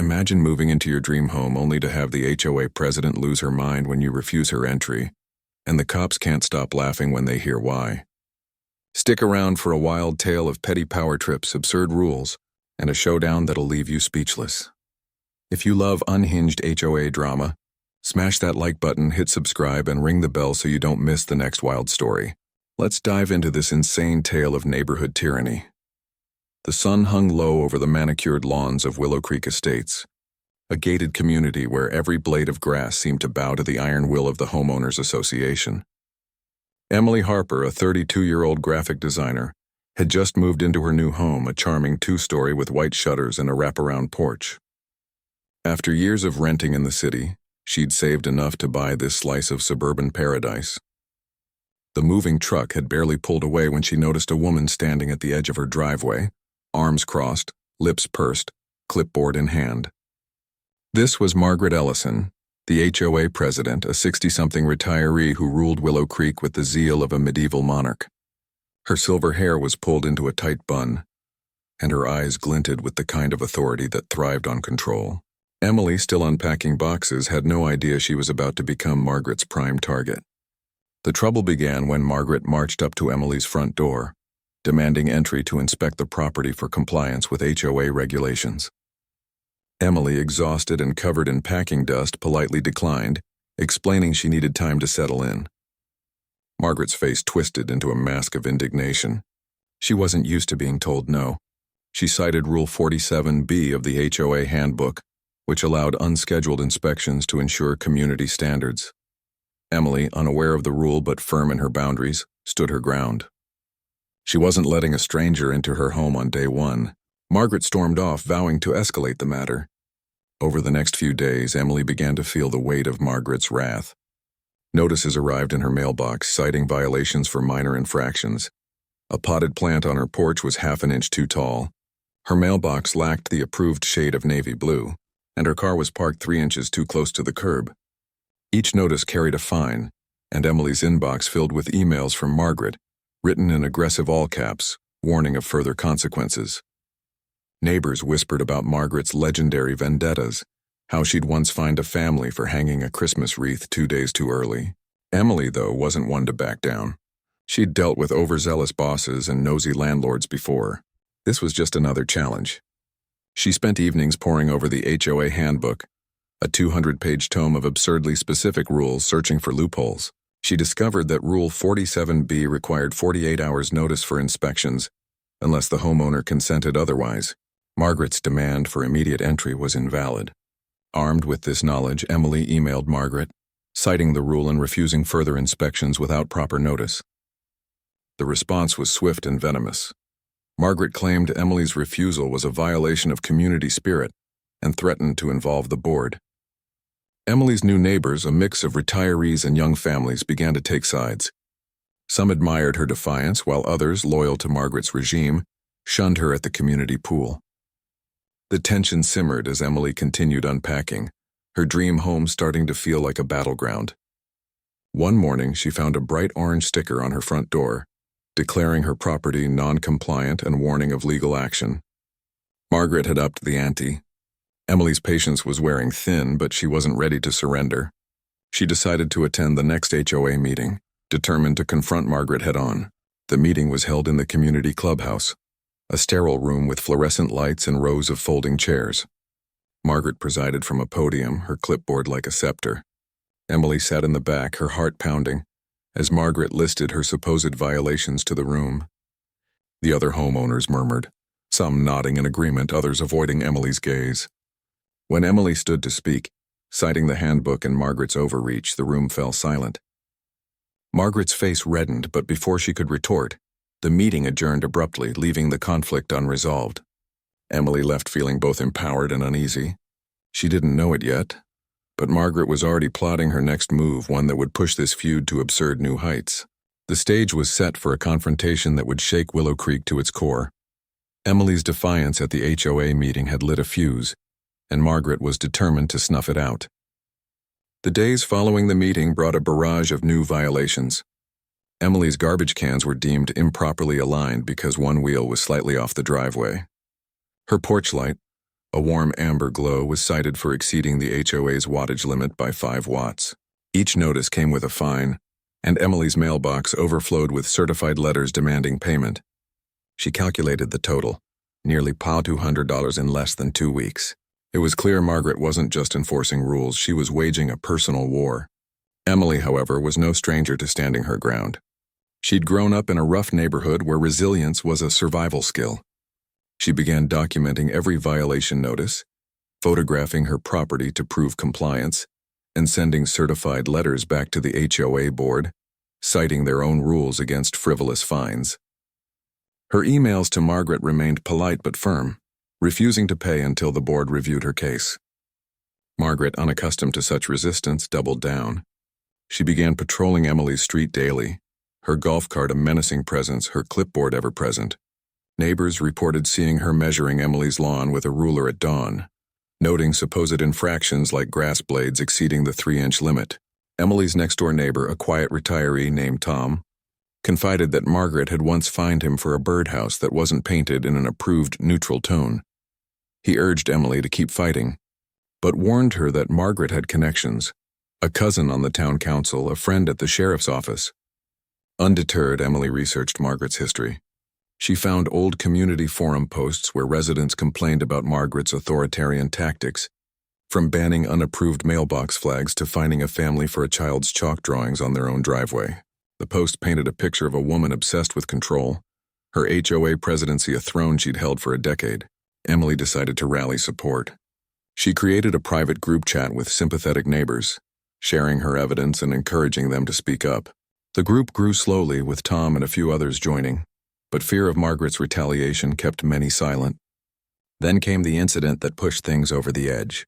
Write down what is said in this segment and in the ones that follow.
Imagine moving into your dream home only to have the HOA president lose her mind when you refuse her entry, and the cops can't stop laughing when they hear why. Stick around for a wild tale of petty power trips, absurd rules, and a showdown that'll leave you speechless. If you love unhinged HOA drama, smash that like button, hit subscribe, and ring the bell so you don't miss the next wild story. Let's dive into this insane tale of neighborhood tyranny. The sun hung low over the manicured lawns of Willow Creek Estates, a gated community where every blade of grass seemed to bow to the iron will of the Homeowners Association. Emily Harper, a 32-year-old graphic designer, had just moved into her new home, a charming two-story with white shutters and a wraparound porch. After years of renting in the city, she'd saved enough to buy this slice of suburban paradise. The moving truck had barely pulled away when she noticed a woman standing at the edge of her driveway, arms crossed, lips pursed, clipboard in hand. This was Margaret Ellison, the HOA president, a 60-something retiree who ruled Willow Creek with the zeal of a medieval monarch. Her silver hair was pulled into a tight bun, and her eyes glinted with the kind of authority that thrived on control. Emily, still unpacking boxes, had no idea she was about to become Margaret's prime target. The trouble began when Margaret marched up to Emily's front door, demanding entry to inspect the property for compliance with HOA regulations. Emily, exhausted and covered in packing dust, politely declined, explaining she needed time to settle in. Margaret's face twisted into a mask of indignation. She wasn't used to being told no. She cited Rule 47B of the HOA handbook, which allowed unscheduled inspections to ensure community standards. Emily, unaware of the rule but firm in her boundaries, stood her ground. She wasn't letting a stranger into her home on day one. Margaret stormed off, vowing to escalate the matter. Over the next few days, Emily began to feel the weight of Margaret's wrath. Notices arrived in her mailbox, citing violations for minor infractions. A potted plant on her porch was half an inch too tall. Her mailbox lacked the approved shade of navy blue, and her car was parked 3 inches too close to the curb. Each notice carried a fine, and Emily's inbox filled with emails from Margaret, written in aggressive all caps, warning of further consequences. Neighbors whispered about Margaret's legendary vendettas, how she'd once fined a family for hanging a Christmas wreath 2 days too early. Emily, though, wasn't one to back down. She'd dealt with overzealous bosses and nosy landlords before. This was just another challenge. She spent evenings poring over the HOA handbook, a 200-page tome of absurdly specific rules, searching for loopholes. She discovered that Rule 47B required 48 hours notice for inspections, unless the homeowner consented otherwise. Margaret's demand for immediate entry was invalid. Armed with this knowledge, Emily emailed Margaret, citing the rule and refusing further inspections without proper notice. The response was swift and venomous. Margaret claimed Emily's refusal was a violation of community spirit and threatened to involve the board. Emily's new neighbors, a mix of retirees and young families, began to take sides. Some admired her defiance, while others, loyal to Margaret's regime, shunned her at the community pool. The tension simmered as Emily continued unpacking, her dream home starting to feel like a battleground. One morning, she found a bright orange sticker on her front door, declaring her property non-compliant and warning of legal action. Margaret had upped the ante. Emily's patience was wearing thin, but she wasn't ready to surrender. She decided to attend the next HOA meeting, determined to confront Margaret head-on. The meeting was held in the community clubhouse, a sterile room with fluorescent lights and rows of folding chairs. Margaret presided from a podium, her clipboard like a scepter. Emily sat in the back, her heart pounding, as Margaret listed her supposed violations to the room. The other homeowners murmured, some nodding in agreement, others avoiding Emily's gaze. When Emily stood to speak, citing the handbook and Margaret's overreach, the room fell silent. Margaret's face reddened, but before she could retort, the meeting adjourned abruptly, leaving the conflict unresolved. Emily left feeling both empowered and uneasy. She didn't know it yet, but Margaret was already plotting her next move, one that would push this feud to absurd new heights. The stage was set for a confrontation that would shake Willow Creek to its core. Emily's defiance at the HOA meeting had lit a fuse, and Margaret was determined to snuff it out. The days following the meeting brought a barrage of new violations. Emily's garbage cans were deemed improperly aligned because one wheel was slightly off the driveway. Her porch light, A warm amber glow was cited for exceeding the HOA's wattage limit by 5 watts. Each notice came with a fine, and Emily's mailbox overflowed with certified letters demanding payment. She calculated the total, nearly $200 in less than 2 weeks. It was clear Margaret wasn't just enforcing rules, she was waging a personal war. Emily, however, was no stranger to standing her ground. She'd grown up in a rough neighborhood where resilience was a survival skill. She began documenting every violation notice, photographing her property to prove compliance, and sending certified letters back to the HOA board, citing their own rules against frivolous fines. Her emails to Margaret remained polite but firm, refusing to pay until the board reviewed her case. Margaret, unaccustomed to such resistance, doubled down. She began patrolling Emily's street daily, her golf cart a menacing presence, her clipboard ever present. Neighbors reported seeing her measuring Emily's lawn with a ruler at dawn, noting supposed infractions like grass blades exceeding the 3-inch limit. Emily's next-door neighbor, a quiet retiree named Tom, confided that Margaret had once fined him for a birdhouse that wasn't painted in an approved neutral tone. He urged Emily to keep fighting, but warned her that Margaret had connections, a cousin on the town council, a friend at the sheriff's office. Undeterred, Emily researched Margaret's history. She found old community forum posts where residents complained about Margaret's authoritarian tactics, from banning unapproved mailbox flags to fining a family for a child's chalk drawings on their own driveway. The post painted a picture of a woman obsessed with control, her HOA presidency a throne she'd held for a decade. Emily decided to rally support. She created a private group chat with sympathetic neighbors, sharing her evidence and encouraging them to speak up. The group grew slowly, with Tom and a few others joining, but fear of Margaret's retaliation kept many silent. Then came the incident that pushed things over the edge.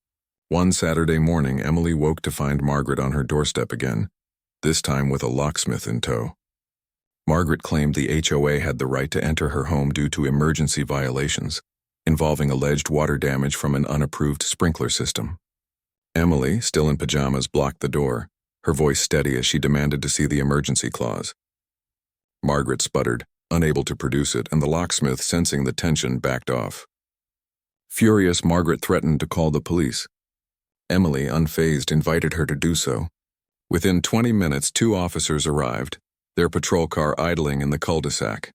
One Saturday morning, Emily woke to find Margaret on her doorstep again, this time with a locksmith in tow. Margaret claimed the HOA had the right to enter her home due to emergency violations, involving alleged water damage from an unapproved sprinkler system. Emily, still in pajamas, blocked the door, her voice steady as she demanded to see the emergency clause. Margaret sputtered, unable to produce it, and the locksmith, sensing the tension, backed off. Furious, Margaret threatened to call the police. Emily, unfazed, invited her to do so. Within 20 minutes, 2 officers arrived, their patrol car idling in the cul-de-sac.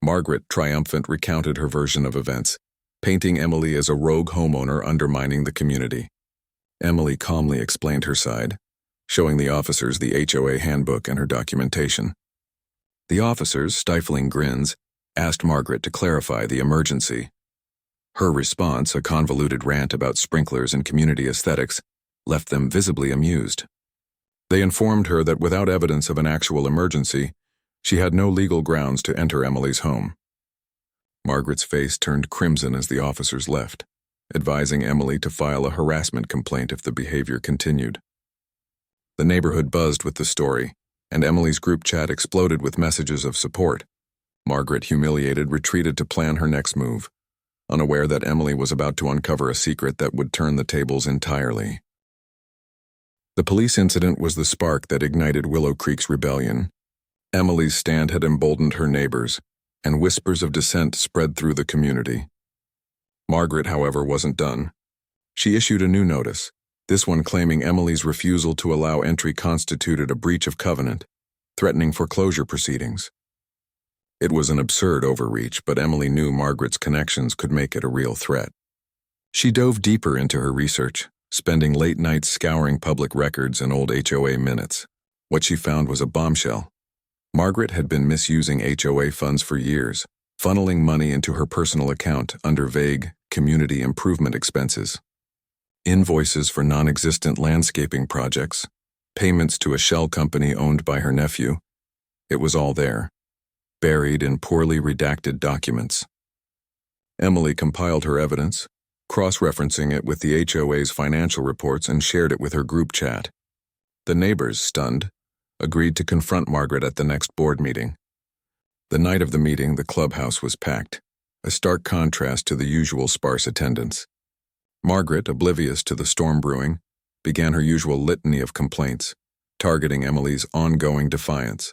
Margaret, triumphant, recounted her version of events, painting Emily as a rogue homeowner undermining the community. Emily calmly explained her side, showing the officers the HOA handbook and her documentation. The officers, stifling grins, asked Margaret to clarify the emergency. Her response, a convoluted rant about sprinklers and community aesthetics, left them visibly amused. They informed her that without evidence of an actual emergency, she had no legal grounds to enter Emily's home. Margaret's face turned crimson as the officers left, advising Emily to file a harassment complaint if the behavior continued. The neighborhood buzzed with the story, and Emily's group chat exploded with messages of support. Margaret, humiliated, retreated to plan her next move, unaware that Emily was about to uncover a secret that would turn the tables entirely. The police incident was the spark that ignited Willow Creek's rebellion. Emily's stand had emboldened her neighbors, and whispers of dissent spread through the community. Margaret, however, wasn't done. She issued a new notice, this one claiming Emily's refusal to allow entry constituted a breach of covenant, threatening foreclosure proceedings. It was an absurd overreach, but Emily knew Margaret's connections could make it a real threat. She dove deeper into her research, spending late nights scouring public records and old HOA minutes. What she found was a bombshell. Margaret had been misusing HOA funds for years, funneling money into her personal account under vague community improvement expenses. Invoices for non-existent landscaping projects, payments to a shell company owned by her nephew. It was all there, buried in poorly redacted documents. Emily compiled her evidence, cross-referencing it with the HOA's financial reports, and shared it with her group chat. The neighbors, stunned, agreed to confront Margaret at the next board meeting. The night of the meeting, the clubhouse was packed, a stark contrast to the usual sparse attendance. Margaret, oblivious to the storm brewing, began her usual litany of complaints, targeting Emily's ongoing defiance.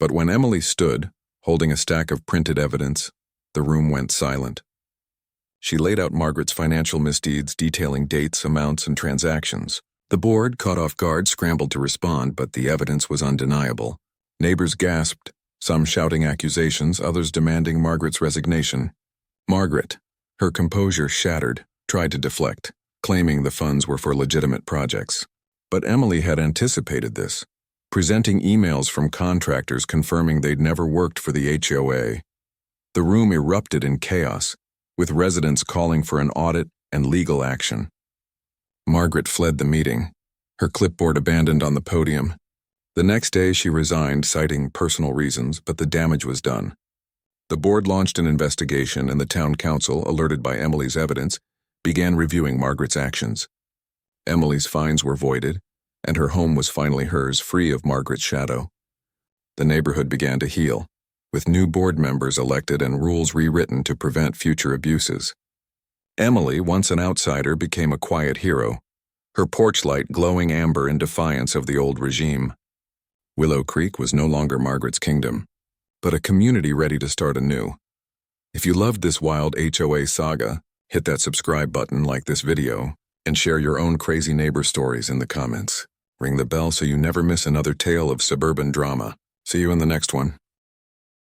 But when Emily stood, holding a stack of printed evidence, the room went silent. She laid out Margaret's financial misdeeds, detailing dates, amounts, and transactions. The board, caught off guard, scrambled to respond, but the evidence was undeniable. Neighbors gasped, some shouting accusations, others demanding Margaret's resignation. Margaret, her composure shattered, tried to deflect, claiming the funds were for legitimate projects. But Emily had anticipated this, presenting emails from contractors confirming they'd never worked for the HOA. The room erupted in chaos, with residents calling for an audit and legal action. Margaret fled the meeting, her clipboard abandoned on the podium. The next day she resigned, citing personal reasons, but the damage was done. The board launched an investigation, and the town council, alerted by Emily's evidence, began reviewing Margaret's actions. Emily's fines were voided, and her home was finally hers, free of Margaret's shadow. The neighborhood began to heal, with new board members elected and rules rewritten to prevent future abuses. Emily, once an outsider, became a quiet hero, her porch light glowing amber in defiance of the old regime. Willow Creek was no longer Margaret's kingdom, but a community ready to start anew. If you loved this wild HOA saga, hit that subscribe button, like this video, and share your own crazy neighbor stories in the comments. Ring the bell so you never miss another tale of suburban drama. See you in the next one.